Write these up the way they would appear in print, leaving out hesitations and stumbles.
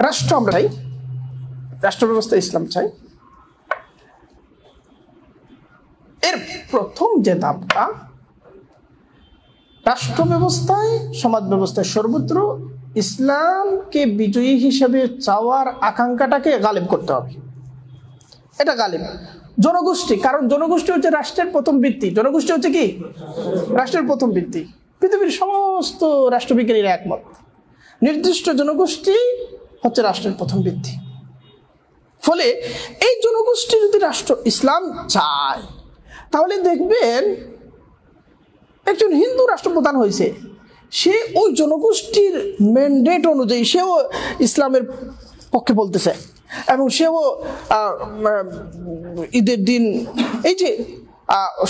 রাষ্ট্র আমরা চাই, রাষ্ট্র ব্যবস্থা ইসলাম চাই। এর প্রথম যে ধাপটা, রাষ্ট্র ব্যবস্থায় সমাজ ব্যবস্থায় সর্বত্র ইসলামকে বিজয়ী হিসেবে চাওয়ার আকাঙ্ক্ষাটাকে গালিব করতে হবে। এটা গালিব জনগোষ্ঠী, কারণ জনগোষ্ঠী হচ্ছে রাষ্ট্রের প্রথম ভিত্তি। জনগোষ্ঠী হচ্ছে কি রাষ্ট্রের প্রথম ভিত্তি। পৃথিবীর সমস্ত রাষ্ট্রবিজ্ঞানীরা একমত, নির্দিষ্ট জনগোষ্ঠী হচ্ছে রাষ্ট্রের প্রথম ভিত্তি। ফলে এই জনগোষ্ঠী যদি রাষ্ট্র ইসলাম চায়, তাহলে দেখবেন একজন হিন্দু রাষ্ট্রপ্রধান হয়েছে, সে ওই জনগোষ্ঠীর ম্যান্ডেট অনুযায়ী সেও ইসলামের পক্ষে বলতেছে, এবং সেও ঈদের দিন, এই যে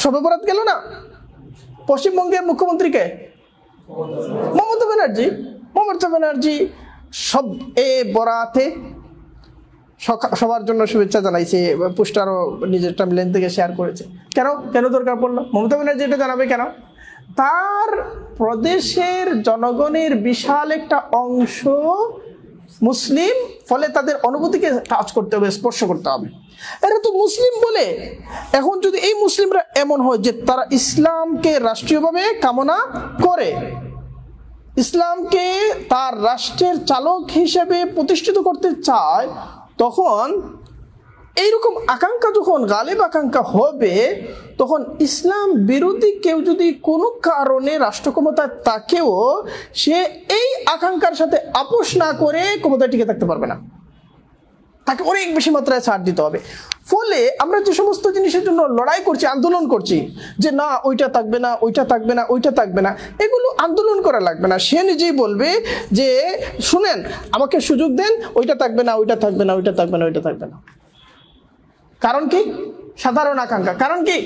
শবে বরাত গেল না, পশ্চিমবঙ্গের মুখ্যমন্ত্রীকে মমতা ব্যানার্জি সব বরাতে সবার জন্য শুভেচ্ছা জানাইছে, পোস্টারও নিজের টাইমলাইন থেকে শেয়ার করেছে। কেন দরকার পড়লো? মমতা ব্যানার্জি এটা জানাবে কেন? তার প্রদেশের জনগণের বিশাল একটা অংশ মুসলিম, ফলে তাদের অনুভূতিকে টাচ করতে হবে, স্পর্শ করতে হবে। এরা তো মুসলিম বলে, এখন যদি এই মুসলিমরা এমন হয় যে তারা ইসলামকে রাষ্ট্রীয়ভাবে কামনা করে, ইসলামকে তার রাষ্ট্রের চালক হিসেবে প্রতিষ্ঠিত করতে চায়, তখন এইরকম আকাঙ্ক্ষা যখন গালিব আকাঙ্ক্ষা হবে, তখন ইসলাম বিরোধী কেউ যদি কোনো কারণে রাষ্ট্র ক্ষমতায় তাকেও, সে এই আকাঙ্ক্ষার সাথে আপোষ না করে ক্ষমতায় টিকে থাকতে পারবে না, তাকে অনেক বেশি মাত্রায় ছাড় দিতে হবে। ফলে আমরা যে সমস্ত জিনিসের জন্য লড়াই করছি, আন্দোলন করছি, যে না ওইটা থাকবে না, ওইটা থাকবে না, ওইটা থাকবে না, এগুলো আন্দোলন করা লাগবে না। সে নিজেই বলবে যে শুনেন, আমাকে সুযোগ দেন, ওইটা থাকবে না, ওইটা থাকবে না, ওইটা থাকবে না, ওইটা থাকবে না। কারণ কি? সাধারণ আকাঙ্ক্ষা। কারণ কি?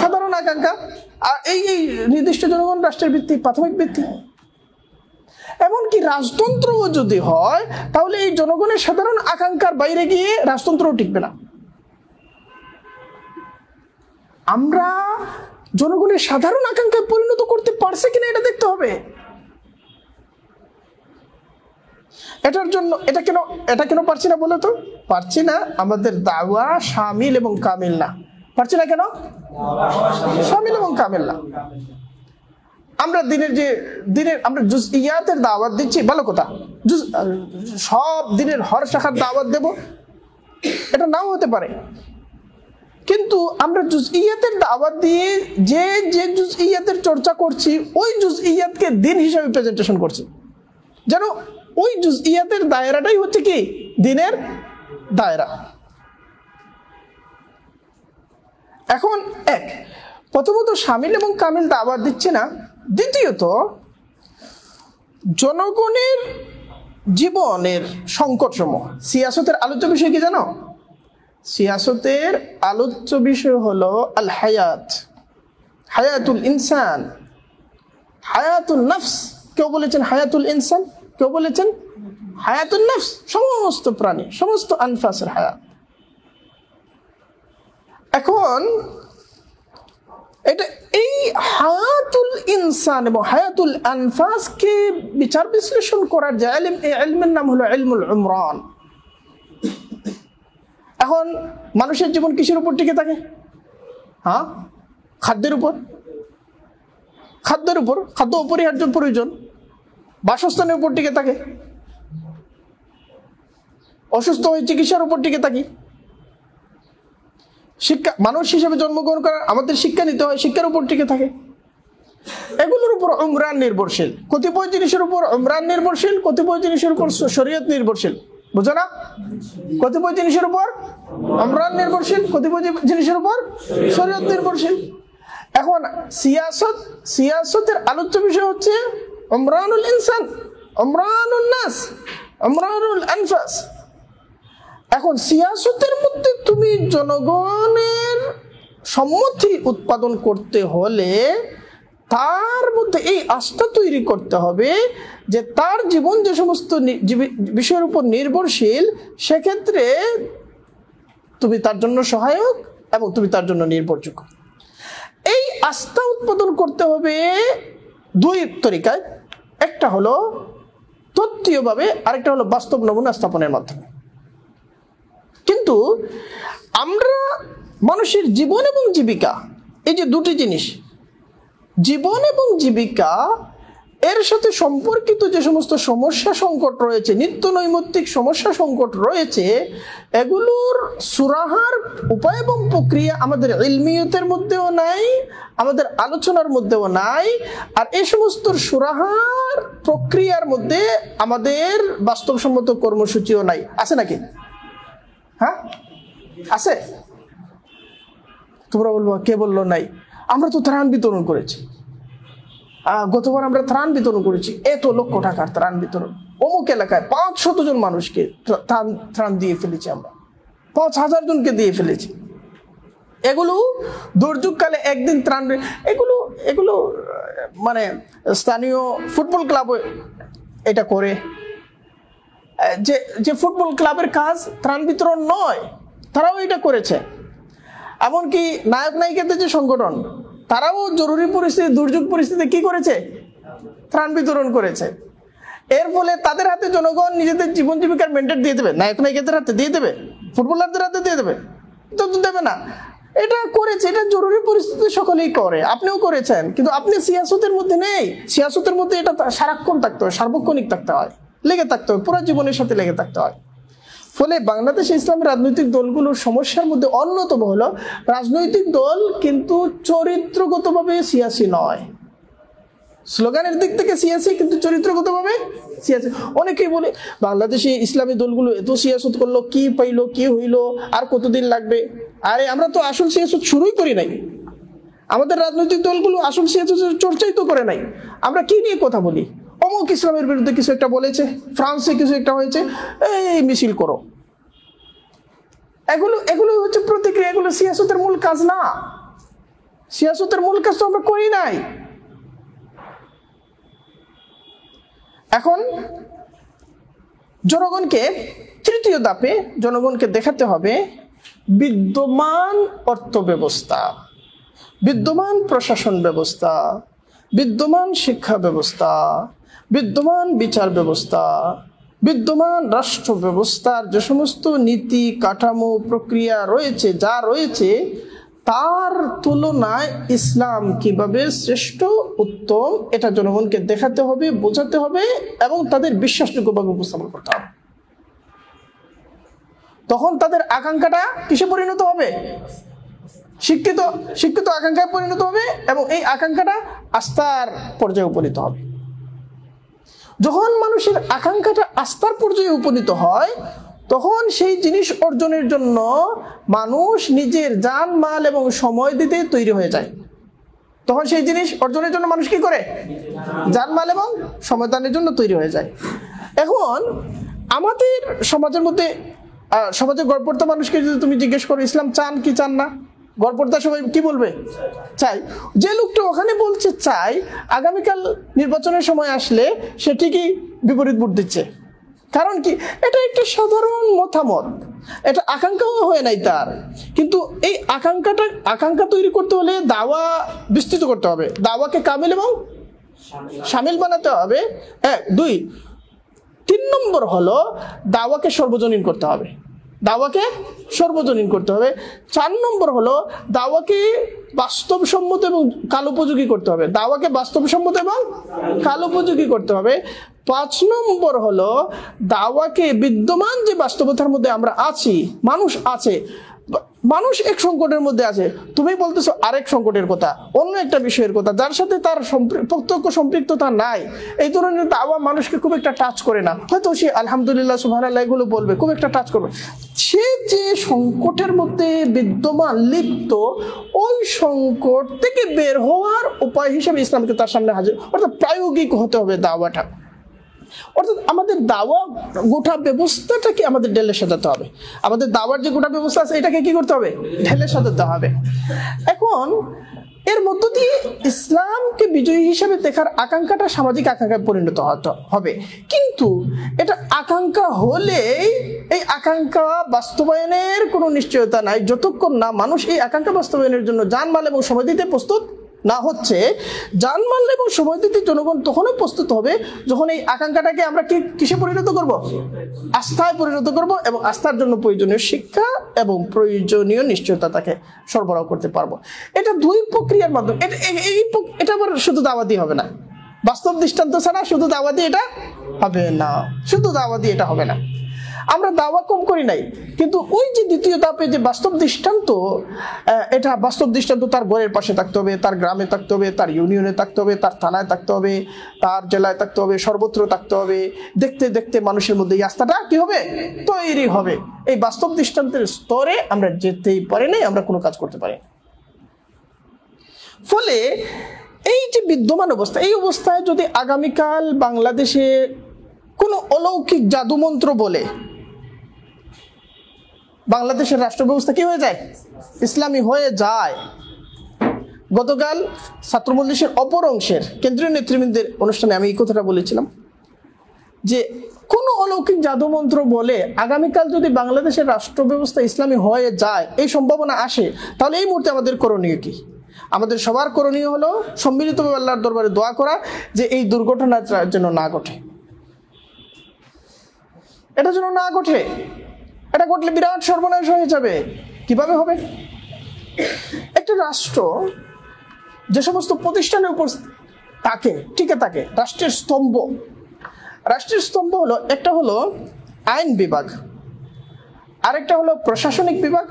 সাধারণ আকাঙ্ক্ষা। আর এই নির্দিষ্ট জনগণ রাষ্ট্রের ভিত্তি, প্রাথমিক ভিত্তি। এমনকি রাজতন্ত্র যদি হয়, তাহলে এই জনগণের সাধারণ আকাঙ্ক্ষার বাইরে গিয়ে রাজতন্ত্রও টিকবে না। আমরা জনগণের সাধারণ আকাঙ্ক্ষায় পরিণত করতে পারছে কিনা এটা দেখতে হবে। এটার জন্য এটা কেন পারছি না বলে তো? পারছি না, আমাদের দাওয়া শামিল এবং কামিল না। পারছি না কেন? শামিল এবং কামিল না। আমরা আমরা জুজইয়াতের দাওয়াত দিচ্ছি, ভালো কথা, সব দিনের হর শাখার দাওয়াত দেব, এটা নাও হতে পারে, কিন্তু আমরা জুজইয়াতের দাওয়াত দিয়ে যে জুজইয়াতের চর্চা করছি, ওই জুজইয়াতকে দিন হিসাবে প্রেজেন্টেশন করছি, যেন ওই জুজইয়াতের দায়রাটাই হচ্ছে কি দিনের দায়রা। এখন প্রথমত শামিল এবং কামিল দাওয়াত দিচ্ছে না, দ্বিতীয়ত জনগণের জীবনের সংকটসমূহ। সিয়াসতের আলোচ্য বিষয় কি জানো? সিয়াসতের আলোচ্য বিষয় হলো আল হায়াত, হায়াতুল ইনসান, হায়াতুল নফস। কেউ বলেছেন হায়াতুল ইনসান, কেউ বলেছেন হায়াতুল নফস, সমস্ত প্রাণী, সমস্ত আনফাসের হায়াত। এখন এটা এই হায়াতুল ইনসান এবং হায়াতুল আনফাসকে বিচার বিশ্লেষণ করার যে ইলম, এই ইলমের নাম হলো ইলমুল উমরান। এখন মানুষের জীবন কিসের উপর টিকে থাকে? খাদ্যের উপর। খাদ্য অপরিহার্য প্রয়োজন। বাসস্থানের উপর টিকে থাকে। অসুস্থ হয়ে চিকিৎসার উপর টিকে থাকি। শিক্ষা, মানুষ হিসেবে জন্মগ্রহণ করার আমাদের শিক্ষা নিতে হয়, শিক্ষার উপর টিকে থাকে। এগুলোর উপর উমরান নির্ভরশীল। কতিপয় জিনিসের উপর উমরান নির্ভরশীল, কতিপয় জিনিসের উপর শরীয়ত নির্ভরশীল। বুঝো না? কতিপয় জিনিসের উপর উমরান নির্ভরশীল, কতিপয় জিনিসের উপর শরীয়ত নির্ভরশীল। এখন সিয়াসতের আলোচ্য বিষয় হচ্ছে উমরানুল ইনসান, উমরানুল নাস, উমরানুল আনফাস। এখন সিয়াসতের মধ্যে তুমি জনগণের সম্মতি উৎপাদন করতে হলে তার মধ্যে এই আস্থা তৈরি করতে হবে যে তার জীবন যে সমস্ত বিষয়ের উপর নির্ভরশীল, সেক্ষেত্রে তুমি তার জন্য সহায়ক এবং তুমি তার জন্য নির্ভরযোগ্য। এই আস্থা উৎপাদন করতে হবে দুই তরিকায়। একটা হলো তত্ত্বীয়ভাবে, আরেকটা হলো বাস্তব নমুনা স্থাপনের মাধ্যমে। কিন্তু আমরা মানুষের জীবন এবং জীবিকা, এই যে দুটি জিনিস, জীবন এবং জীবিকা, এর সাথে সম্পর্কিত যে সমস্ত সমস্যা সংকট রয়েছে, নিত্য নৈমিত্তিক সমস্যা সংকট রয়েছে, এগুলোর সুরাহার উপায় এবং প্রক্রিয়া আমাদের ইলমিয়তের মধ্যেও নাই, আমাদের আলোচনার মধ্যেও নাই। আর এই সমস্ত সুরাহার প্রক্রিয়ার মধ্যে আমাদের বাস্তবসম্মত কর্মসূচিও নাই। আছে নাকি? হ্যাঁ আছে। তোমরা বলবো কে বললো নাই? আমরা তো ত্রাণ বিতরণ করেছি, গতবার আমরা ত্রাণ বিতরণ করেছি, এত লক্ষ টাকার ত্রাণ বিতরণ, অমুক এলাকায় 500 জন মানুষকে ত্রাণ দিয়ে ফেলেছি, আমরা 5000 জনকে দিয়ে ফেলেছি। এগুলো দুর্যোগকালে একদিন ত্রাণ, এগুলো এগুলো মানে স্থানীয় ফুটবল ক্লাব এটা করে, যে ফুটবল ক্লাবের কাজ ত্রাণ বিতরণ নয়, তারাও এটা করেছে। এমনকি নায়ক নায়িকাদের যে সংগঠন, তারাও জরুরি পরিস্থিতি, দুর্যোগ পরিস্থিতি কি করেছে? ত্রাণ বিতরণ করেছে। এর ফলে তাদের হাতে জনগণ নিজেদের জীবন জীবিকার মেনটেন দিয়ে দেবে? নায়ক নায়িকাদের হাতে দিয়ে দেবে? ফুটবলারদের হাতে দিয়ে দেবে? তো দেবে না। এটা করেছে, এটা জরুরি পরিস্থিতি সকলেই করে, আপনিও করেছেন। কিন্তু আপনি সিয়াসতের মধ্যে নেই। সিয়াসতের মধ্যে এটা সারাক্ষণ থাকতে হয়, সার্বক্ষণিক থাকতে হয়, লেগে থাকতে হয়, পুরো জীবনের সাথে লেগে থাকতে হয়। ফলে বাংলাদেশে ইসলামের রাজনৈতিক দলগুলোর সমস্যার মধ্যে অন্যতম হলো, রাজনৈতিক দল কিন্তু চরিত্রগতভাবে সিয়াসি নয়। স্লোগানের দিক থেকে সিয়াসি, কিন্তু চরিত্রগতভাবে সিয়াসি। অনেকেই বলে বাংলাদেশে ইসলামী দলগুলো এত সিয়াসত করলো, কি পাইলো, কি হইলো, আর কতদিন লাগবে? আরে আমরা তো আসল সিয়াসত শুরুই করি নাই। আমাদের রাজনৈতিক দলগুলো আসল সিয়াসতের চর্চাই তো করে নাই। আমরা কি নিয়ে কথা বলি? অমুক ইসলামের বিরুদ্ধে কিছু একটা বলেছে, ফ্রান্সে কিছু একটা হয়েছে, এই মিছিল করো। এগুলো হচ্ছে প্রতিক্রিয়া, এগুলো সিয়াসতের মূল কাজ না। সিয়াসতের মূল কাজ তো আমরা করি নাই। এখন জনগণকে, তৃতীয় ধাপে জনগণকে দেখাতে হবে বিদ্যমান অর্থ ব্যবস্থা, বিদ্যমান প্রশাসন ব্যবস্থা, বিদ্যমান শিক্ষা ব্যবস্থা, বিদ্যমান বিচার ব্যবস্থা, বিদ্যমান রাষ্ট্র ব্যবস্থার যে সমস্ত নীতি কাঠামো প্রক্রিয়া রয়েছে, যা রয়েছে, তার তুলনায় ইসলাম কিভাবে শ্রেষ্ঠ, উত্তম, এটা জনগণকে দেখাতে হবে, বোঝাতে হবে এবং তাদের বিশ্বাসযোগ্যভাবে উপস্থাপন করতে হবে। তখন তাদের আকাঙ্ক্ষাটা কিসে পরিণত হবে? শিক্ষিত আকাঙ্ক্ষায় পরিণত হবে এবং এই আকাঙ্ক্ষাটা আস্থার পর্যায়ে উপনীত হবে। যখন মানুষের আকাঙ্ক্ষাটা আস্থার পর্যায়ে উপনীত হয়, তখন সেই জিনিস অর্জনের জন্য মানুষ নিজের জান মাল এবং সময় দিতে তৈরি হয়ে যায়। তখন সেই জিনিস অর্জনের জন্য মানুষ কি করে? জান মাল এবং সময় দানের জন্য তৈরি হয়ে যায়। এখন আমাদের সমাজের মধ্যে, সমাজের গড়পড়তা মানুষকে যদি তুমি জিজ্ঞেস করো ইসলাম চান কি চান না, গড়পড়তা সবাই কি বলবে? চাই। যে লোকটা ওখানে বলছে চাই, আগামীকাল নির্বাচনের সময় আসলে সে ঠিকই বিপরীত ভোট দিচ্ছে। কারণ কি? এটা একটা সাধারণ মতামত, এটা আকাঙ্ক্ষাও হয় নাই তার। কিন্তু এই আকাঙ্ক্ষা তৈরি করতে হলে দাওয়া বিস্তৃত করতে হবে, দাওয়াকে কামিল এবং শামিল বানাতে হবে। 1, 2, 3 নম্বর হলো দাওয়াকে সর্বজনীন করতে হবে, দাওয়াকে সর্বজনীন করতে হবে। 4 নম্বর হলো দাওয়াকে বাস্তবসম্মত এবং কালোপযোগী করতে হবে, দাওয়াকে বাস্তবসম্মত এবং কালোপযোগী করতে হবে। 5 নম্বর হলো দাওয়াকে বিদ্যমান যে বাস্তবতার মধ্যে আমরা আছি, মানুষ আছে, মানুষ এক সংকটের মধ্যে আছে, তুমি বলতেছো আরেক সংকটের কথা, অন্য একটা বিষয়ের কথা, যার সাথে তার প্রত্যক্ষ সম্পৃক্ততা নাই। এই ধরনের দাওয়া মানুষকে খুব একটা টাচ করে না। হয়তো সে আলহামদুলিল্লাহ সুবহানাল্লাহ এগুলো বলবে, খুব একটা টাচ করবে। সে যে সংকটের মধ্যে বিদ্যমান, লিপ্ত, ওই সংকট থেকে বের হওয়ার উপায় হিসেবে ইসলামকে তার সামনে হাজির, অর্থাৎ প্রায়োগিক হতে হবে দাওয়াটা। অর্থাৎ আমাদের দাওয়া গোটা ব্যবস্থাটাকে আমাদের ঢেলে সাজাতে হবে। আমাদের দাওয়ার যে গোটা ব্যবস্থা আছে, এটাকে কি করতে হবে? ঢেলে সাজাতে হবে। এখন এর মধ্য দিয়ে ইসলামকে বিজয়ী হিসেবে দেখার আকাঙ্ক্ষাটা সামাজিক আকাঙ্ক্ষায় পরিণত হবে। কিন্তু এটা আকাঙ্ক্ষা হলেই এই আকাঙ্ক্ষা বাস্তবায়নের কোনো নিশ্চয়তা নাই, যতক্ষণ না মানুষ এই আকাঙ্ক্ষা বাস্তবায়নের জন্য জানমাল এবং সময় দিতে প্রস্তুত না হচ্ছে, জানমাল এবং সময় দিতে জনগণ তখনই প্রস্তুত হবে যখন এই আকাঙ্ক্ষাটাকে আমরা কিসে পরিণত করব? আস্থায় পরিণত করব, এবং আস্থার জন্য প্রয়োজনীয় শিক্ষা এবং প্রয়োজনীয় নিশ্চয়তা তাকে সরবরাহ করতে পারবো। এটা দুই প্রক্রিয়ার মাধ্যমে। এটা আবার শুধু দাওয়াতি হবে না, বাস্তব দৃষ্টান্ত ছাড়া শুধু দাওয়াতি এটা হবে না, শুধু দাওয়াতি এটা হবে না। আমরা দাওয়া কম করি নাই, কিন্তু ওই যে দ্বিতীয় ধাপে যে বাস্তব দৃষ্টান্ত, এটা বাস্তব দৃষ্টান্ত তার ঘরের পাশে থাকতে হবে, তার গ্রামে থাকতে হবে, তার ইউনিয়নে থাকতে হবে, তার থানায় থাকতে হবে, তার জেলায় থাকতে হবে, সর্বত্র থাকতে হবে। দেখতে দেখতে মানুষের মধ্যে এই আস্থাটা কি হবে? তৈরি হবে। এই বাস্তব দৃষ্টান্তের স্তরে আমরা যেতেই পারি নাই, আমরা কোনো কাজ করতে পারি। ফলে এই যে বিদ্যমান অবস্থা, এই অবস্থায় যদি আগামীকাল বাংলাদেশে কোনো অলৌকিক জাদুমন্ত্র বলে বাংলাদেশের রাষ্ট্র ব্যবস্থা কি হয়ে যায়? ইসলামী হয়ে যায়। গতকাল ছাত্রমজলিসের অপর অংশের কেন্দ্রীয় নেতৃবৃন্দের অনুষ্ঠানে আমি এই কথাটা বলেছিলাম যে কোনো অলৌকিক জাদুমন্ত্র বলে আগামীকাল যদি বাংলাদেশের রাষ্ট্র ব্যবস্থা ইসলামী হয়ে যায়, এই সম্ভাবনা আসে, তাহলে এই মুহূর্তে আমাদের করণীয় কি? আমাদের সবার করণীয় হলো সম্মিলিতভাবে আল্লাহর দরবারে দোয়া করা যে এই দুর্ঘটনা যেন না ঘটে, এটা যেন না ঘটে। এটা ঘটলে বিরাট সর্বনাশ হয়ে যাবে। কিভাবে হবে? একটা রাষ্ট্র যে সমস্ত প্রতিষ্ঠানের উপর থাকে, টিকে থাকে, রাষ্ট্রের স্তম্ভ হলো, একটা হলো আইন বিভাগ, আরেকটা হলো প্রশাসনিক বিভাগ,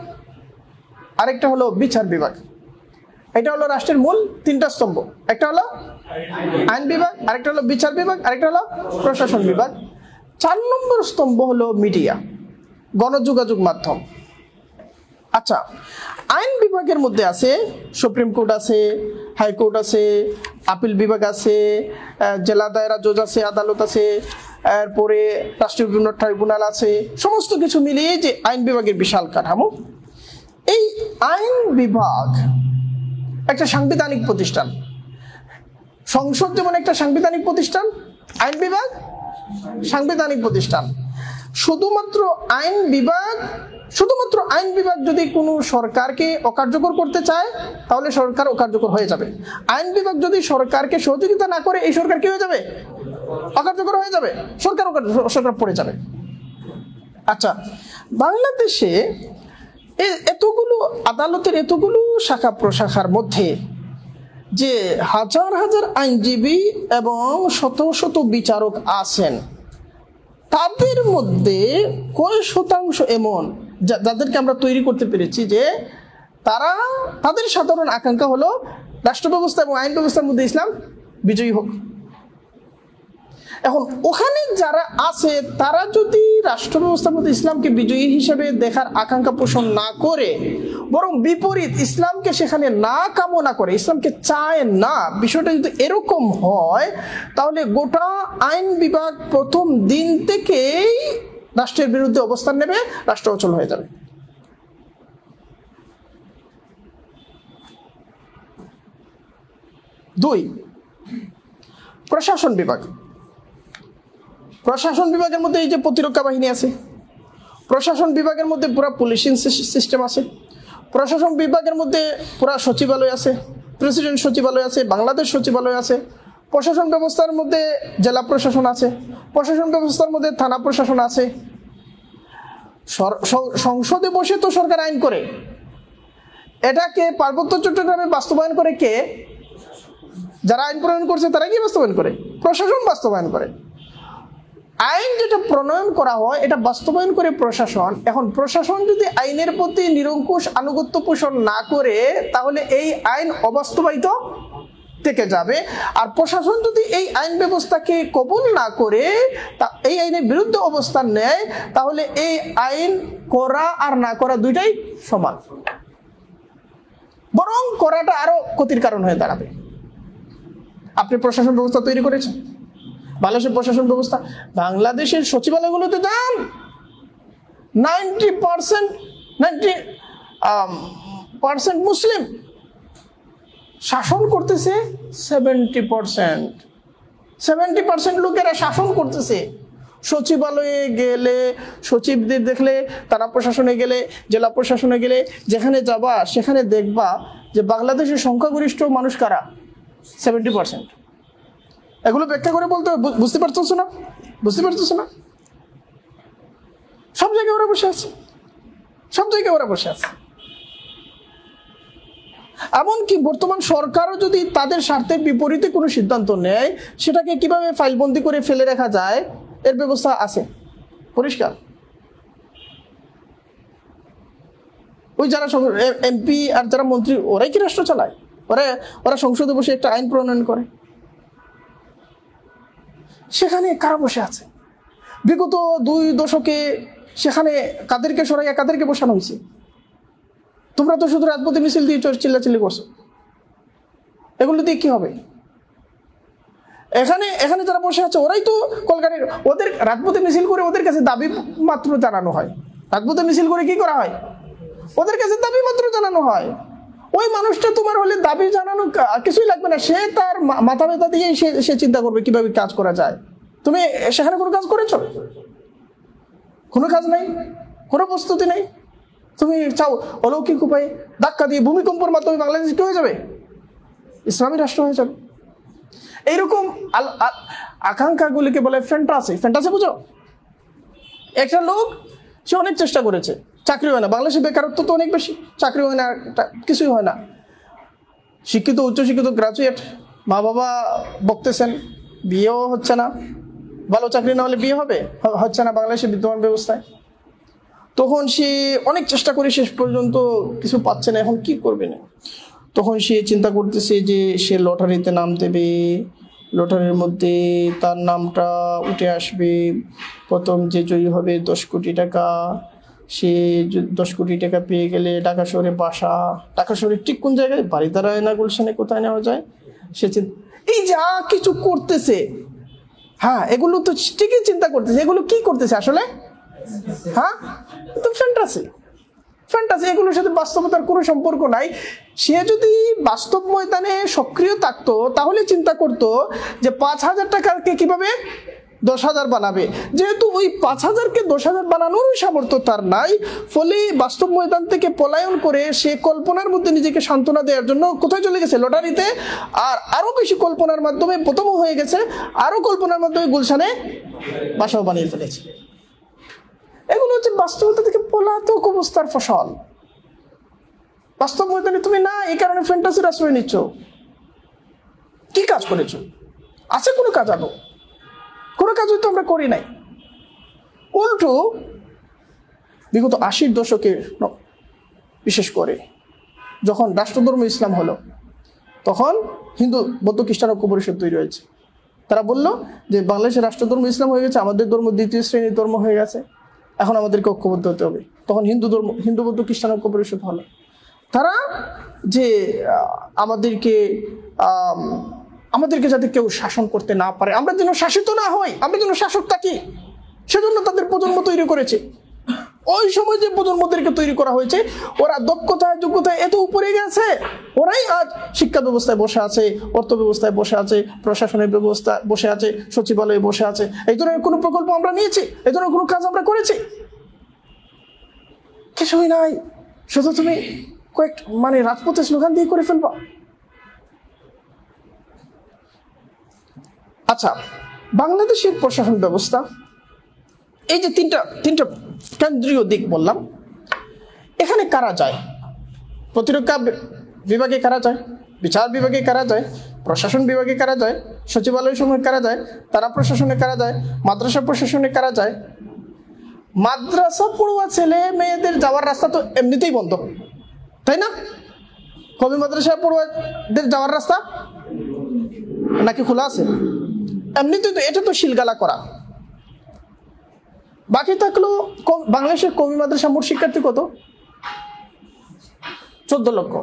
আরেকটা হলো বিচার বিভাগ। এটা হলো রাষ্ট্রের মূল তিনটা স্তম্ভ। একটা হলো আইন বিভাগ, আরেকটা হলো বিচার বিভাগ, আরেকটা হলো প্রশাসন বিভাগ। 4 নম্বর স্তম্ভ হলো মিডিয়া, গণযোগাযোগ মাধ্যম। আচ্ছা, আইন বিভাগের মধ্যে আছে সুপ্রিম কোর্ট আছে, হাইকোর্ট আছে, আপিল বিভাগ আছে, জেলা দায়রা জজ আছে, আদালত আছে, এরপরে রাষ্ট্রীয় বিভিন্ন ট্রাইব্যুনাল আছে। সমস্ত কিছু মিলিয়ে যে আইন বিভাগের বিশাল কাঠামো। এই আইন বিভাগ একটা সাংবিধানিক প্রতিষ্ঠান। সংসদ যেমন একটা সাংবিধানিক প্রতিষ্ঠান, আইন বিভাগ সাংবিধানিক প্রতিষ্ঠান। শুধুমাত্র আইন বিভাগ যদি কোনো সরকারকে অকার্যকর করতে চায়, তাহলে সরকার অকার্যকর হয়ে যাবে। আইন বিভাগ যদি সরকারকে সহযোগিতা না করে, এই সরকার কি হয়ে যাবে? অকার্যকর হয়ে যাবে, সরকার পড়ে যাবে। আচ্ছা, বাংলাদেশে এতগুলো আদালতের এতগুলো শাখা প্রশাখার মধ্যে যে হাজার হাজার আইনজীবী এবং শত শত বিচারক আছেন, তাদের মধ্যে কয় শতাংশ এমন যাদেরকে আমরা তৈরি করতে পেরেছি যে তাদের সাধারণ আকাঙ্ক্ষা হলো রাষ্ট্র ব্যবস্থা এবং আইন ব্যবস্থার মধ্যে ইসলাম বিজয়ী হোক। এখন ওখানে যারা আছে তারা যদি রাষ্ট্র ব্যবস্থার মধ্যে ইসলামকে বিজয়ী হিসেবে দেখার আকাঙ্ক্ষা পোষণ না করে, বরং বিপরীত ইসলামকে সেখানে না কামনা করে, ইসলামকে চায় না, বিষয়টা যদি এরকম হয়, তাহলে গোটা আইন বিভাগ প্রথম দিন থেকেই রাষ্ট্রের বিরুদ্ধে অবস্থান নেবে, রাষ্ট্র অচল হয়ে যাবে। দুই, প্রশাসন বিভাগ। প্রশাসন বিভাগের মধ্যে এই যে প্রতিরক্ষা বাহিনী আছে, প্রশাসন বিভাগের মধ্যে পুরা পুলিশিং সিস্টেম আছে, প্রশাসন বিভাগের মধ্যে পুরা সচিবালয় আছে, প্রেসিডেন্ট সচিবালয় আছে, বাংলাদেশ সচিবালয় আছে, প্রশাসন ব্যবস্থার মধ্যে জেলা প্রশাসন আছে, প্রশাসন ব্যবস্থার মধ্যে থানা প্রশাসন আছে। সংসদে বসে তো সরকার আইন করে, এটাকে পার্বত্য চট্টগ্রামে বাস্তবায়ন করে কে? যারা আইন প্রণয়ন করছে তারা কি বাস্তবায়ন করে? প্রশাসন বাস্তবায়ন করে। আইন যেটা প্রণয়ন করা হয় এটা বাস্তবায়ন করে প্রশাসন। এখন প্রশাসন যদি আইনের প্রতি নিরঙ্কুশ আনুগত্য পোষণ না করে, তাহলে এই আইন অবাস্তবায়িত থেকে যাবে। আর প্রশাসন যদি এই আইন ব্যবস্থাকে কবুল না করে, এই আইনের বিরুদ্ধে অবস্থান নেয়, তাহলে এই আইন করা আর না করা দুইটাই সমান, বরং করাটা আরো ক্ষতির কারণ হয়ে দাঁড়াবে। আপনি প্রশাসন ব্যবস্থা তৈরি করেছেন, বাংলাদেশের প্রশাসন ব্যবস্থা, বাংলাদেশের সচিবালয়গুলোতে যান, 90% মুসলিম শাসন করতেছে, 70% লোকেরা শাসন করতেছে। সচিবালয়ে গেলে সচিবদের দেখলে, তারা প্রশাসনে গেলে, জেলা প্রশাসনে গেলে, যেখানে যাবা সেখানে দেখবা যে বাংলাদেশের সংখ্যাগরিষ্ঠ মানুষ কারা? 70%। এগুলো ব্যাখ্যা করে বলতে বুঝতে পারতেছো না? বুঝতে পারতেছো না? সব জায়গায় ওরা বসে আছে, সব জায়গায় ওরা বসে আছে। এমনকি বর্তমান সরকারও যদি তাদের স্বার্থের বিপরীতে কোনো সিদ্ধান্ত নেয়, সেটাকে কিভাবে ফাইলবন্দি করে ফেলে রাখা যায় এর ব্যবস্থা আছে, পরিষ্কার। ওই যারা এমপি আর যারা মন্ত্রী, ওরাই কি রাষ্ট্র চালায়? ওরা সংসদে বসে একটা আইন প্রণয়ন করে। সেখানে কারা বসে আছে? বিগত 2 দশকে সেখানে কাদেরকে সরাইয়া কাদেরকে বসানো হয়েছে? তোমরা তো শুধু রাজপথে মিছিল দিয়ে চিল্লাচিল্লি করছো, এগুলো দিয়ে কি হবে? এখানে যারা বসে আছে ওরাই তো কলকাতার, ওদের রাজপথে মিছিল করে ওদের কাছে দাবি মাত্র জানানো হয়। রাজপথে মিছিল করে কি করা হয়? ওদের কাছে দাবি মাত্র জানানো হয়। ওই মানুষটা তোমার হলে দাবি জানানো কিছুই লাগবে না, সে তার মাথা ব্যথা দিয়ে সে চিন্তা করবে কিভাবে কাজ করা যায়। তুমি সেখানে কোনো কাজ করেছো? কোনো কাজ নাই, কোনো প্রস্তুতি নেই। তুমি চাও অলৌকিক উপায়ে ধাক্কা দিয়ে ভূমিকম্পের মাধ্যমে বাংলাদেশ কি হয়ে যাবে? ইসলামী রাষ্ট্র হয়ে যাবে। এইরকম আকাঙ্ক্ষাগুলিকে বলে ফ্যান্টাসি। ফ্যান্টাসি বুঝো? একটা লোক, সে অনেক চেষ্টা করেছে, চাকরি হয় না। বাংলাদেশে বেকারত্ব তো অনেক বেশি, চাকরি হয় না, কিছুই হয় না। শিক্ষিত, উচ্চশিক্ষিত, গ্রাজুয়েট, মা বাবা বকতেছেন, বিয়েও হচ্ছে না। ভালো চাকরি না হলে বিয়ে হচ্ছে না বাংলাদেশের বিদ্যমান ব্যবস্থায়। তখন সে অনেক চেষ্টা করে শেষ পর্যন্ত কিছু পাচ্ছে না, এখন কি করবে না। তখন সে চিন্তা করতেছে যে সে লটারিতে নাম দেবে, লটারির মধ্যে তার নামটা উঠে আসবে, প্রথম যে জয়ী হবে 10 কোটি টাকা। সে 10 কোটি টাকা পেয়ে গেলে ঢাকা শহরে বাসা, ঢাকা শহরে ঠিক কোন জায়গায়, বাড়িধারায় না গুলশানে, কোথায় নেওয়া যায় সে এই যা কিছু করতেছে। হ্যাঁ, এগুলো তো ঠিকই চিন্তা করতেছে, এগুলো কি করতেছে আসলে? হ্যাঁ, তো ফ্যান্টাসি, এগুলোর সাথে বাস্তবতার কোনো সম্পর্ক নাই। সে যদি বাস্তব ময়দানে সক্রিয় থাকতো তাহলে চিন্তা করতো যে 5,000 টাকাকে কিভাবে 10,000 বানাবে। যেহেতু ওই 5,000কে 10,000 বানানোর সামর্থ্য তার নাই, ফলে বাস্তব ময়দান থেকে পলায়ন করে সে কল্পনার মধ্যে নিজেকে সান্ত্বনা দেওয়ার জন্য কোথায় চলে গেছে? লটারিতে। আর আরো বেশি কল্পনার মাধ্যমে প্রথমও হয়ে গেছে, আরো কল্পনার মাধ্যমে গুলশানে বাসাও বানিয়ে ফেলেছে। এগুলো হচ্ছে বাস্তবতা থেকে পলাতক অবস্থার ফসল। বাস্তব ময়দানে তুমি না, এই কারণে ফ্যান্টাসির আশ্রয় নিচ্ছ। কি কাজ করেছো? আছে কোনো কাজ? আনো কোনো কাজ হয়তো আমরা করি নাই। উল্টো বিগত 80-র দশকে বিশেষ করে যখন রাষ্ট্রধর্ম ইসলাম হলো, তখন হিন্দু, বৌদ্ধ, খ্রিস্টান ঐক্য পরিষদ তৈরি হয়েছে। তারা বলল যে বাংলাদেশের রাষ্ট্রধর্ম ইসলাম হয়ে গেছে, আমাদের ধর্ম দ্বিতীয় শ্রেণীর ধর্ম হয়ে গেছে, এখন আমাদেরকে ঐক্যবদ্ধ হতে হবে। তখন হিন্দু বৌদ্ধ খ্রিস্টান ঐক্য পরিষদ হলো। তারা যে আমাদেরকে যাতে কেউ শাসন করতে না পারে, আমরা যেন শাসিত না হই, আমরা যেন শাসক থাকি, সেজন্য তাদের প্রজন্ম তৈরি করেছে। ওই সময় যে প্রজন্মদেরকে তৈরি করা হয়েছে, ওরা দক্ষতায় যোগ্যতায় এত উপরে গেছে, ওরাই আজ শিক্ষা ব্যবস্থায় বসে আছে, অর্থ ব্যবস্থায় বসে আছে, প্রশাসনের ব্যবস্থা বসে আছে, সচিবালয়ে বসে আছে। এই ধরনের কোনো প্রকল্প আমরা নিয়েছি? এই ধরনের কোনো কাজ আমরা করেছি? কিছুই নাই। শুধু তুমি রাজপথে স্লোগান দিয়ে করে ফেলবা। আচ্ছা, বাংলাদেশের প্রশাসন ব্যবস্থা, এই যে তিনটা কেন্দ্রীয় দিক বললাম, এখানে কারা যায়? প্রতিরক্ষা বিভাগে কারা যায়? বিচার বিভাগে কারা যায়? প্রশাসন বিভাগে কারা যায়? সচিবালয় সমূহে কারা যায়? তারা প্রশাসনে কারা যায়? মাদ্রাসা প্রশাসনে কারা যায়? মাদ্রাসা পড়ুয়া ছেলে মেয়েদের যাওয়ার রাস্তা তো এমনিতেই বন্ধ, তাই না? কবি মাদ্রাসা পড়ুয়াদের যাওয়ার রাস্তা নাকি খোলা আছে? এমনিতেই তো, এটা তো শিলগালা করা। বাকি থাকলো বাংলাদেশের কবি মাদ্রাসা মোট শিক্ষার্থী কত? 14 লক্ষ।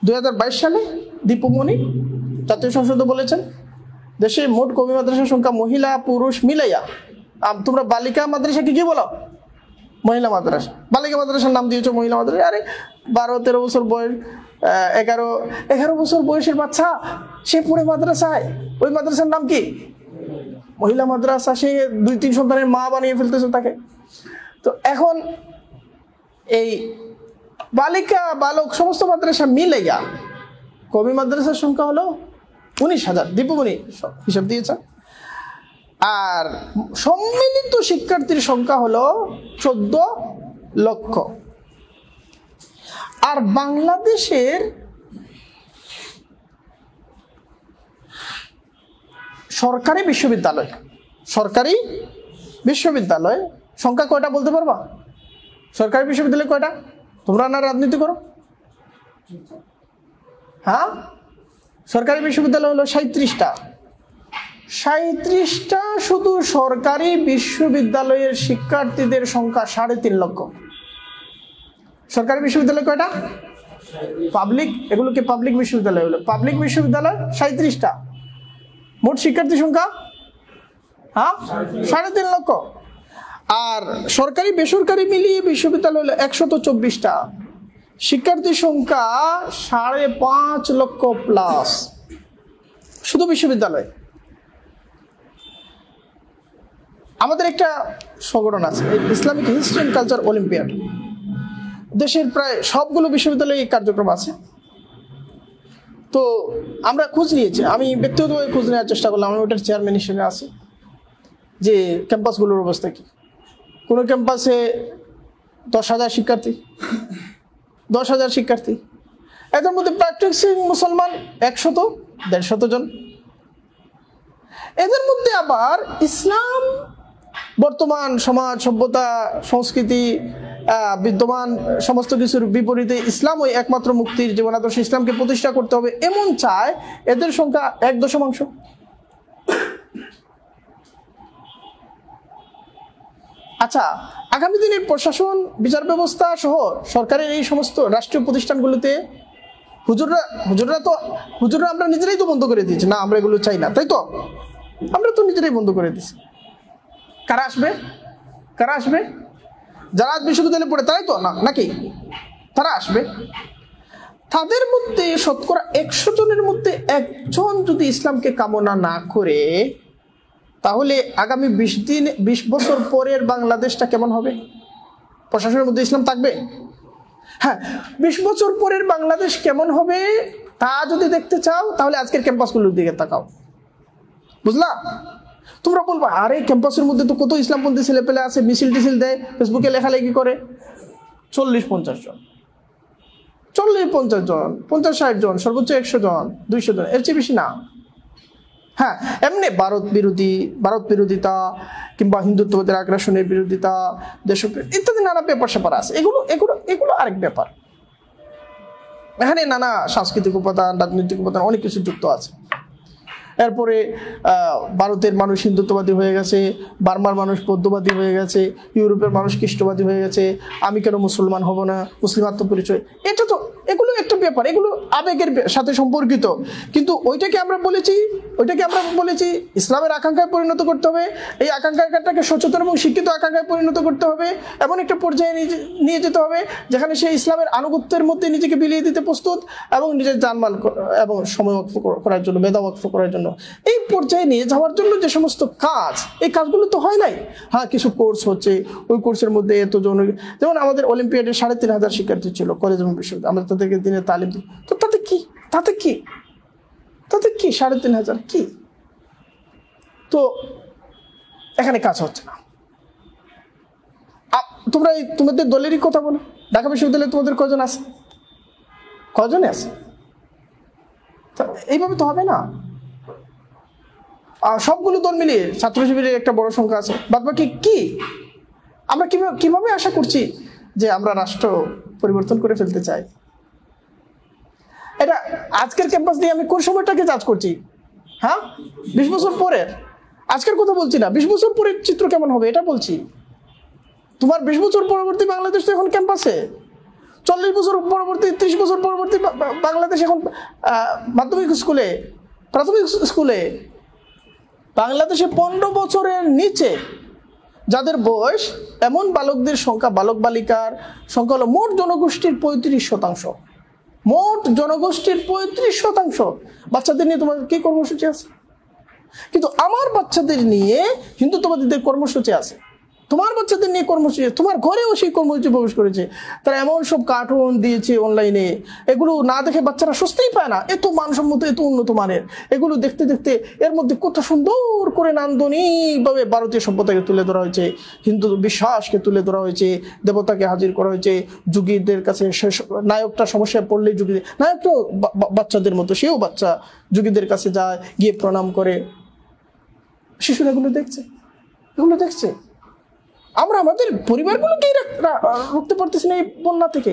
2022 সালে দীপুমণি জাতীয় সংসদে বলেছেন, দেশে মোট কবি মাদ্রাসার সংখ্যা মহিলা পুরুষ মিলাইয়া, তোমরা বালিকা মাদ্রাসাকে কি বলো? মহিলা মাদ্রাসা। বালিকা মাদ্রাসার নাম দিয়েছো মহিলা মাদ্রাসা। আরে 12-13 বছর বয়স, 11 বছর বয়সের বাচ্চা সে পড়ে মাদ্রাসায়। ওই মাদ্রাসার নাম কি? মহিলা মাদ্রাসা, সে 2-3 সন্তানের মা বানিয়ে ফেলতেছে তাকে। তো এখন এই বালিকা বালক সমস্ত মাদ্রাসা মিলেয়া কওমি মাদ্রাসার সংখ্যা হলো 19,000, দীপমণি হিসাব দিয়েছে। আর সম্মিলিত শিক্ষার্থীর সংখ্যা হলো 14 লক্ষ। আর বাংলাদেশের সরকারি বিশ্ববিদ্যালয় সংখ্যা কয়টা বলতে পারবা? সরকারি বিশ্ববিদ্যালয় কয়টা? তোমরা না রাজনীতি করো? হ্যাঁ, সরকারি বিশ্ববিদ্যালয় হলো 37টা। 37টা শুধু সরকারি বিশ্ববিদ্যালয়ের শিক্ষার্থীদের সংখ্যা 3.5 লক্ষ। সরকারি বিশ্ববিদ্যালয় কয়টা? পাবলিক, এগুলোকে পাবলিক বিশ্ববিদ্যালয় হলো। পাবলিক বিশ্ববিদ্যালয় 37টা, মোট শিক্ষার্থী সংখ্যা 3.5 লক্ষ। আর সরকারি বেসরকারি মিলিয়ে বিশ্ববিদ্যালয় হলো 124টা, শিক্ষার্থী সংখ্যা 5.5 লক্ষ প্লাস শুধু বিশ্ববিদ্যালয়। আমাদের একটা সংগঠন আছে, Islamic history and culture olympiad. দেশের প্রায় সবগুলো বিশ্ববিদ্যালয়ে এই কার্যক্রম আছে। তো আমরা খোঁজ নিয়েছি, আমি ব্যক্তিগতভাবে খোঁজ নেওয়ার চেষ্টা করলাম, আমি ওটার চেয়ারম্যান হিসেবে আছি, যে ক্যাম্পাসগুলোর অবস্থা কি। কোনো ক্যাম্পাসে 10,000 শিক্ষার্থী, 10,000 শিক্ষার্থী, এদের মধ্যে প্র্যাকটিসিং মুসলমান 100-150 জন। এদের মধ্যে আবার ইসলাম, বর্তমান সমাজ সভ্যতা সংস্কৃতি বিদ্যমান সমস্ত কিছুর বিপরীতে ইসলাম ওই একমাত্র মুক্তির জীবনাদর্শ, ইসলামকে প্রতিষ্ঠা করতে হবে এমন চায়, এদের সংখ্যা 1.1। আচ্ছা, আগামী দিনের প্রশাসন, বিচার ব্যবস্থা সহ সরকারের এই সমস্ত রাষ্ট্রীয় প্রতিষ্ঠানগুলোতে হুজুররা আমরা নিজেরাই তো বন্ধ করে দিয়েছি। না, আমরা এগুলো চাই না, তাই তো? আমরা তো নিজেরাই বন্ধ করে দিচ্ছি। কারা আসবে? যারা বিশ্ববিদ্যালয়ে পড়ে তারাই তো, নাকি? তারা আসবে। তাদের মধ্যে শতকরা 100 জনের মধ্যে 1 জন যদি ইসলামকে কামনা না করে, তাহলে আগামী 20 বছর পরের বাংলাদেশটা কেমন হবে? প্রশাসনের মধ্যে ইসলাম থাকবে? হ্যাঁ, 20 বছর পরের বাংলাদেশ কেমন হবে তা যদি দেখতে চাও, তাহলে আজকের ক্যাম্পাসগুলোর দিকে তাকাও। বুঝলা? তোমরা বলবো, আরে ক্যাম্পাসের মধ্যে তো কত ইসলামপন্থী ছেলেপেলে আছে, মিছিল টিছিল দেয়, ফেসবুকে লেখালেখি করে। 40-50 জন, 40-50 জন, 50-60 জন, সর্বোচ্চ 100 জন, 200 জন, এর চেয়ে বেশি না। হ্যাঁ, এমনি ভারত বিরোধিতা কিংবা হিন্দুত্ববাদের আগ্রাসনের বিরোধিতা, দেশপ্রেম ইত্যাদি নানা ব্যাপার স্যাপার আছে। এগুলো আরেক ব্যাপার। এখানে নানা সাংস্কৃতিক উপাদান, রাজনৈতিক উপাদান অনেক কিছু যুক্ত আছে। এরপরে ভারতের মানুষ হিন্দুত্ববাদী হয়ে গেছে, বার্মার মানুষ বৌদ্ধবাদী হয়ে গেছে, ইউরোপের মানুষ খ্রিস্টবাদী হয়ে গেছে, আমি কেন মুসলমান হব না, মুসলিম আত্মপরিচয়, এটা তো এগুলো একটা ব্যাপার, এগুলো আবেগের সাথে সম্পর্কিত। কিন্তু ওইটাকে আমরা বলেছি ইসলামের আকাঙ্ক্ষায় পরিণত করতে হবে, এই আকাঙ্ক্ষাটাকে সচেতন এবং শিক্ষিত আকাঙ্ক্ষায় পরিণত করতে হবে, এমন একটা পর্যায়ে নিয়ে যেতে হবে যেখানে সে ইসলামের আনুগত্যের মধ্যে নিজেকে বিলিয়ে দিতে প্রস্তুত এবং নিজের জানমাল এবং সময় ওয়াকফ করার জন্য, মেধা ওয়াকফ করার জন্য, এই পর্যায়ে নিয়ে যাওয়ার জন্য যে সমস্ত কাজ, এই কাজগুলো তো হয় নাই। হ্যাঁ, কিছু কোর্স হচ্ছে, ওই কোর্সের মধ্যে এতজন, যেমন আমাদের অলিম্পিয়াডে 3,500 শিক্ষার্থী ছিল কলেজ এবং বিশ্ববিদ্যালয়, আমরা তাদেরকে দিনে তালিম দিই। তো তাতে কি 3,500 কি? তো এখানে কাজ হচ্ছে না। তোমরা তোমাদের দলেরই কথা বলো, ঢাকা বিশ্ববিদ্যালয়ে তোমাদের কজন আছে? কজনে আছে? এইভাবে তো হবে না। সবগুলো দল মিলিয়ে ছাত্র শিবিরের একটা বড় সংখ্যা আছে, বাদ বাকি কি? আমরা কিভাবে আশা করছি যে আমরা রাষ্ট্র পরিবর্তন করে ফেলতে চাই? এটা আজকের ক্যাম্পাস দিয়ে আমি কোন সময়টাকে জাজ করছি? হ্যাঁ, 20 বছর পরের, আজকের কথা বলছি না। 20 বছর পরের চিত্র কেমন হবে এটা বলছি। তোমার 20 বছর পরবর্তী বাংলাদেশ তো এখন ক্যাম্পাসে, 40 বছর পরবর্তী, 30 বছর পরবর্তী বাংলাদেশ এখন মাধ্যমিক স্কুলে, প্রাথমিক স্কুলে। বাংলাদেশে 15 বছরের নিচে যাদের বয়স, এমন বালকদের সংখ্যা, বালক বালিকার সংখ্যা হলো মোট জনগোষ্ঠীর 35%। মোট জনগোষ্ঠীর 35% বাচ্চাদের নিয়ে তোমার কি কর্মসূচি আছে? কিন্তু আমার বাচ্চাদের নিয়ে হিন্দুত্ববাদীদের কর্মসূচি আছে, তোমার বাচ্চাদের নিয়ে কর্মসূচি, তোমার ঘরেও সেই কর্মসূচি প্রবেশ করেছে। তারা এমন সব কার্টুন দিয়েছে অনলাইনে, এগুলো না দেখে বাচ্চারা স্বস্তিই পায় না। এত মানসম্মত, এত উন্নত মানের, এগুলো দেখতে দেখতে এর মধ্যে কত সুন্দর করে নান্দনিকভাবে ভারতীয় সভ্যতাকে তুলে ধরা হয়েছে, হিন্দু বিশ্বাসকে তুলে ধরা হয়েছে, দেবতাকে হাজির করা হয়েছে। যুগীদের কাছে নায়কটা সমস্যায় পড়লে যুগী নায়কটাও বাচ্চাদের মতো, সেও বাচ্চা, যুগীদের কাছে যায়, গিয়ে প্রণাম করে। শিশুরা এগুলো দেখছে, এগুলো দেখছে। আমরা আমাদের পরিবারগুলোকেই রুখতে পারতেছি না এই বন্যা থেকে।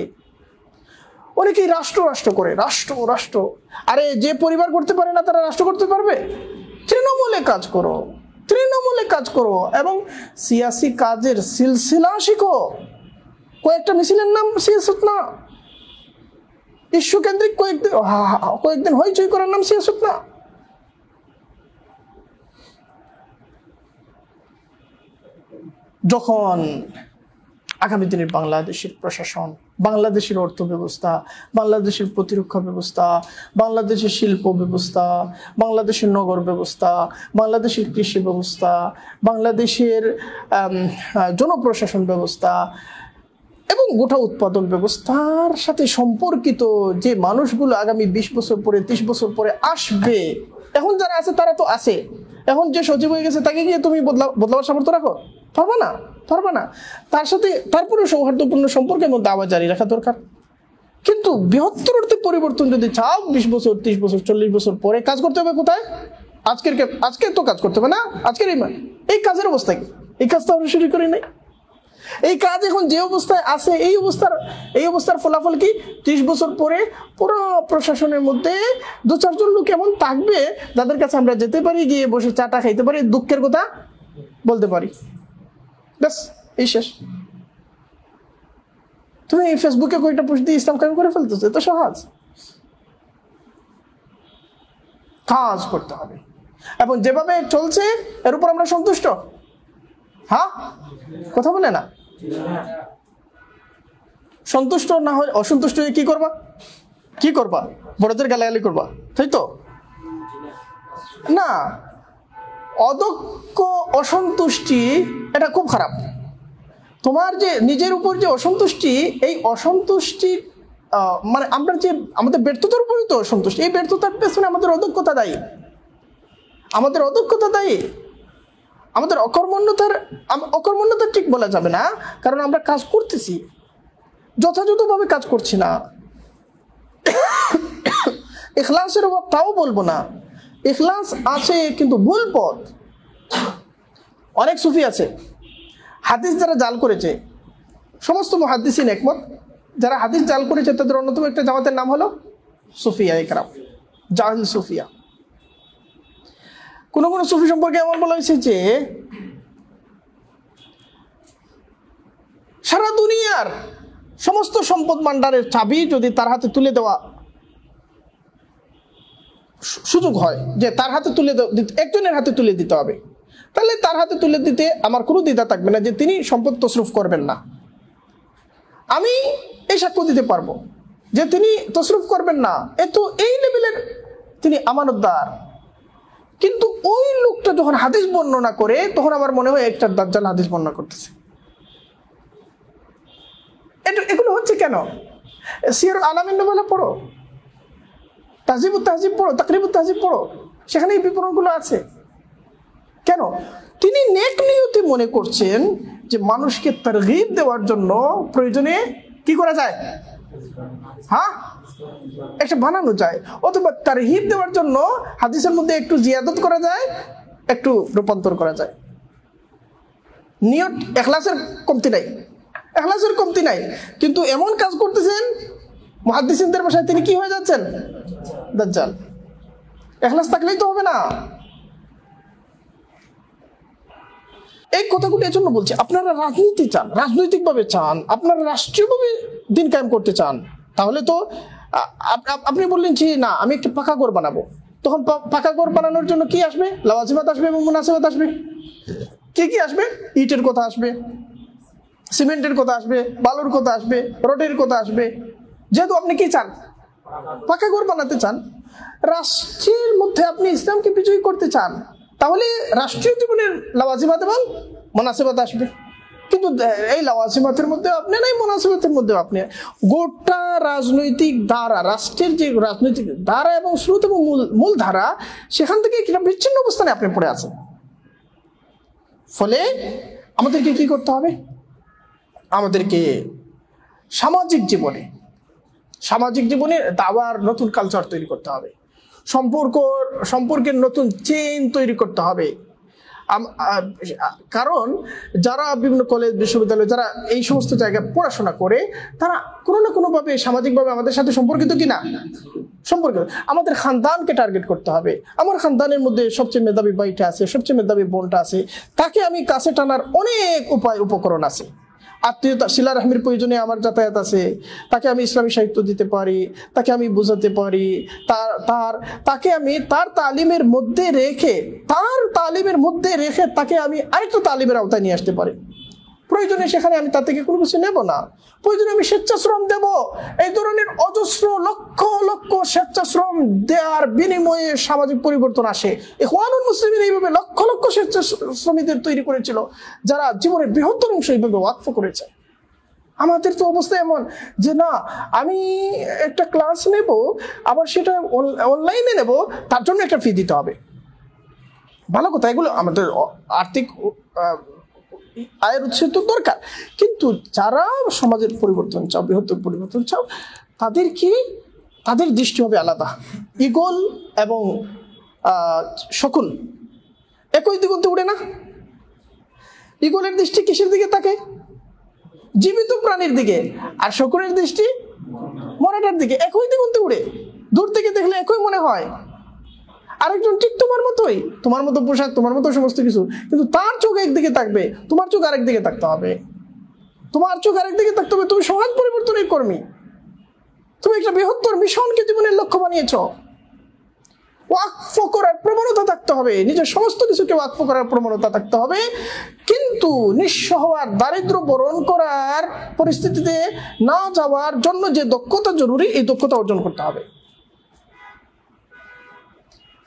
অনেকেই রাষ্ট্র রাষ্ট্র করে, রাষ্ট্র রাষ্ট্র। আরে যে পরিবার করতে পারে না তারা রাষ্ট্র করতে পারবে? তৃণমূলে কাজ করো, তৃণমূলে কাজ করো এবং সিয়াসি কাজের সিলসিলা শিখো। কয়েকটা মিছিলের নাম সিয়াসত না, ইস্যু কেন্দ্রিক কয়েকদিন হইচই করার নাম সিয়াসত না। যখন আগামী দিনের বাংলাদেশের প্রশাসন, বাংলাদেশের অর্থ ব্যবস্থা, বাংলাদেশের প্রতিরক্ষা ব্যবস্থা, বাংলাদেশের শিল্প ব্যবস্থা, বাংলাদেশের নগর ব্যবস্থা, বাংলাদেশের কৃষি ব্যবস্থা, বাংলাদেশের জনপ্রশাসন ব্যবস্থা এবং গোটা উৎপাদন ব্যবস্থার সাথে সম্পর্কিত যে মানুষগুলো আগামী 20 বছর পরে 30 বছর পরে আসবে, এখন যারা আছে তারা তো আছে। এখন যে সচিব হয়ে গেছে তাকে গিয়ে তুমি বদলাবার সামর্থ্য রাখো? পারবে না, পারবে না। তার সাথে তারপরে সৌহার্দ্যপূর্ণ সম্পর্কের মধ্যে আবার জারি রাখা দরকার। কিন্তু বৃহত্তর অর্থে পরিবর্তন যদি চাও 20 বছর 30 বছর 40 বছর পরে, কাজ করতে হবে কোথায়? আজকে তো কাজ করতে হবে না। আজকের এই কাজের অবস্থা কি? এই কাজ তো আমরা শুরু করি নাই। এই কাজ এখন যে অবস্থায় আছে, এই অবস্থার ফলাফল কি? 30 বছর পরে পুরো প্রশাসনের মধ্যে 2-4 জন লোক এমন থাকবে যাদের কাছে আমরা যেতে পারি, গিয়ে বসে চাটা খাইতে পারি, দুঃখের কথা বলতে পারি, ব্যাস এই শেষ। তুমি ফেসবুকে কয়েকটা পোস্ট দিয়ে ইসলাম কায়েম করে ফেলতেছো, এত সহজ? কাজ করতে হবে এবং যেভাবে চলছে এর উপর আমরা সন্তুষ্ট? হ্যাঁ, কথা বলে না। সন্তুষ্ট না হয় অসন্তুষ্ট হয়ে কি করবা? কি করবা? বড়দের গালাগালি করবা, তাই তো না? অদক্ষ অসন্তুষ্টি এটা খুব খারাপ। তোমার যে নিজের উপর যে অসন্তুষ্টি, এই অসন্তুষ্টি মানে আমরা যে আমাদের ব্যর্থতার উপরই তো অসন্তুষ্টি। এই ব্যর্থতার পেছনে আমাদের অদক্ষতা দায়ী, আমাদের অদক্ষতা দায়ী, আমাদের অকর্মণ্যতা ঠিক বলা যাবে না, কারণ আমরা কাজ করতেছি, যথাযথভাবে কাজ করছি না। ইখলাসের অভাব তাও বলবো না, ইখলাস আছে কিন্তু ভুল পথ। অনেক সুফি আছে, হাদিস যারা জাল করেছে, সমস্ত মুহাদ্দিসিন একমত, যারা হাদিস জাল করেছে তাদের অন্যতম একটা জামাতের নাম হলো সুফিয়া ইকরাম, জাহিল সুফিয়া। কোন কোন সুফি সম্পর্কে এমন বলা হয়েছে যে সারা দুনিয়ার সমস্ত সম্পদ ভান্ডারের চাবি যদি তার হাতে তুলে দেওয়া সুযোগ হয়, যে তার হাতে তুলে একজনের হাতে তুলে দিতে হবে, তাহলে তার হাতে তুলে দিতে আমার কোনো দ্বিধা থাকবে না যে তিনি সম্পদ তসরুফ করবেন না। আমি এই সাক্ষ্য দিতে পারবো যে তিনি তসরুফ করবেন না, এই লেভেলের তিনি আমানতদার। কিন্তু ওই লোকটা যখন হাদিস বর্ণনা করে তখন আমার মনে হয় একটা দাজ্জাল হাদিস বর্ণনা করতেছে। এগুলো হচ্ছে কেন? সিয়ার আলামিন নুবালা পড়ো, তাহজিবুত তাহজিব পড়ো, তাকরিবুত তাহজিব পড়ো, সেখানে এই বিবরণগুলো আছে। কেন? তিনি নেক নিয়তে মনে করছেন যে মানুষকে তারগীব দেওয়ার জন্য প্রয়োজনে কি করা যায়, হ্যাঁ একটা বানানো যায়, অথবা তারহিব দেওয়ার জন্য হাদিসের মধ্যে একটু জিয়াদত করা যায়, একটু রূপান্তর করা যায়। নিয়ত ইখলাসের কমতি নাই, ইখলাসের কমতি নাই, কিন্তু এমন কাজ করতেছেন মুহাদ্দিসিনদের ভাষায় তিনি কি হয়ে যাচ্ছেন? দাজ্জাল। ইখলাস থাকলেই তো হবে না। এই কথাগুলো এর জন্য বলছি, আপনারা রাজনীতি চান, রাজনৈতিকভাবে চান, আপনারা রাষ্ট্রীয়ভাবে দিন কায়েম করতে চান, তাহলে তো আপনি বললেন যে না আমি একটা পাকা ঘর বানাবো, তখন পাকা ঘর বানানোর জন্য কি আসবে? লাওয়াজিমাত আসবে এবং মুনাসিবাত আসবে। কি আসবে? ইটের কথা আসবে, সিমেন্টের কথা আসবে, বালুর কথা আসবে, রডের কথা আসবে। যেহেতু আপনি কি চান? পাকা ঘর বানাতে চান। রাষ্ট্রের মধ্যে আপনি ইসলামকে বিজয়ী করতে চান, তাহলে রাষ্ট্রীয় জীবনের লাওয়াজিমাত এবং মুনাসিবাত আসবে। কিন্তু এই লাওয়াজিমাতের মধ্যে আপনি নাই, মুনাসিবাতের মধ্যে আপনি, গোটা রাজনৈতিক ধারা, রাষ্ট্রের যে রাজনৈতিক ধারা এবং স্রোত এবং মূল ধারা, সেখান থেকে একটা বিচ্ছিন্ন অবস্থানে আপনি পড়ে আছেন। ফলে আমাদেরকে কি করতে হবে? আমাদেরকে সামাজিক জীবনে দাওয়ার নতুন কালচার তৈরি করতে হবে, সম্পর্কের নতুন চেইন তৈরি করতে হবে। কারণ যারা বিভিন্ন কলেজ বিশ্ববিদ্যালয়, যারা এই সমস্ত জায়গায় পড়াশোনা করে, তারা কোনো না কোনোভাবে সামাজিকভাবে আমাদের সাথে সম্পর্কিত কিনা, সম্পর্কিত। আমাদের খানদানকে টার্গেট করতে হবে। আমার খানদানের মধ্যে সবচেয়ে মেধাবী ভাইটা আছে, সবচেয়ে মেধাবী বোনটা আছে, তাকে আমি কাছে টানার অনেক উপকরণ আছে। আত্মীয়তা শিলা রাহমির প্রয়োজনে আমার যাতায়াত আছে, তাকে আমি ইসলামী সাহিত্য দিতে পারি, তাকে আমি বোঝাতে পারি, তাকে আমি তার তালিমের মধ্যে রেখে তাকে আমি আরেকটা তালিমের আওতায় নিয়ে আসতে পারি। প্রয়োজনে সেখানে আমি তার থেকে কোনো কিছু নেব না, প্রয়োজনে আমি স্বেচ্ছাশ্রম দেব। এই ধরনের অজস্র লক্ষ লক্ষ স্বেচ্ছাশ্রম দেওয়ার বিনিময়ে সামাজিক পরিবর্তন আসে। ইখওয়ানুল মুসলিমিন এইভাবে লক্ষ লক্ষ স্বেচ্ছাশ্রমীদের তৈরি করেছিল, যারা জীবনের বৃহত্তর অংশ এইভাবে ওয়াকফ করেছে। আমাদের তো অবস্থা এমন যে না, আমি একটা ক্লাস নেব, আবার সেটা অনলাইনে নেব, তার জন্য একটা ফি দিতে হবে। ভালো কথা, এগুলো আমাদের আর্থিক আয়ের উৎস তো দরকার, কিন্তু যারা সমাজের পরিবর্তন চাও, বৃহত্তর পরিবর্তন চাও, তাদের দৃষ্টি হবে আলাদা। ঈগল এবং শকুন একই দিগন্তে উড়ে না। ঈগলের দৃষ্টি কিসের দিকে থাকে? জীবিত প্রাণীর দিকে। আর শকুনের দৃষ্টি মরাটার দিকে। একই দিগন্তে উড়ে, দূর থেকে দেখলে একই মনে হয়। আরেকজন ঠিক তোমার মতোই, তোমার মতো পোশাক, তোমার মতো সমস্ত কিছু, কিন্তু তার চোখ একদিকে থাকবে, তোমার চোখ আরেক দিকে থাকতে হবে। তোমার চোখ আরেক দিকে থাকতে হবে। তুমি সমাজ পরিবর্তনের কর্মী, তুমি একটা বৃহত্তর মিশনকে জীবনের লক্ষ্য বানিয়েছ। ওয়াকফ করার প্রবণতা থাকতে হবে, নিজের সমস্ত কিছুকে ওয়াকফ করার প্রবণতা থাকতে হবে, কিন্তু নিঃস্ব হওয়ার, দারিদ্র বরণ করার পরিস্থিতিতে না যাওয়ার জন্য যে দক্ষতা জরুরি, এই দক্ষতা অর্জন করতে হবে।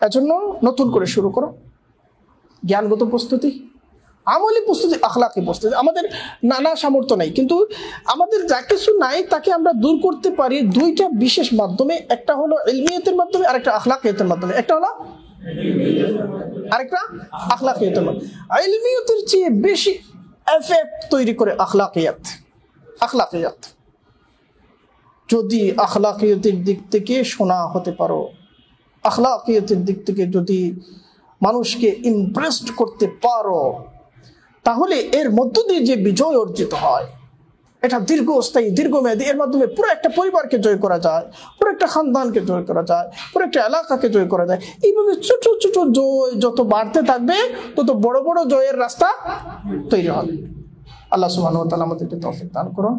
এজন্য নতুন করে শুরু করো জ্ঞানগত প্রস্তুতি, আমলি প্রস্তুতি, আখলাকি প্রস্তুতি। আমাদের নানা সামর্থ্য নাই, কিন্তু আমাদের যা কিছু নাই তাকে আমরা দূর করতে পারি দুইটা বিশেষ মাধ্যমে। একটা হলো ইলমিয়াতের মাধ্যমে, আরেকটা আখলাকিয়াতের মাধ্যমে। একটা হলো আরেকটা আখলাকিয়াতের মাধ্যমে। ইলমিয়াতের চেয়ে বেশি এফেক্ট তৈরি করে আখলাকিয়াত। যদি আখলাকিয়াতের দিক থেকে শোনা হতে পারো, আখলাকিয়াতের দিক থেকে যদি মানুষকে ইমপ্রেসড করতে পারো, তাহলে এর মধ্য দিয়ে যে বিজয় অর্জিত হয়, এটা দীর্ঘস্থায়ী, দীর্ঘমেয়াদী। এর মাধ্যমে পুরো একটা পরিবারকে জয় করা যায়, পুরো একটা খানদানকে জয় করা যায়, পুরো একটা এলাকাকে জয় করা যায়। এইভাবে ছোট ছোট জয় যত বাড়তে থাকবে, তত বড় বড় জয়ের রাস্তা তৈরি হবে। আল্লাহ সুবহানাহু ওয়া তাআলা আমাদেরকে তৌফিক দান করুন।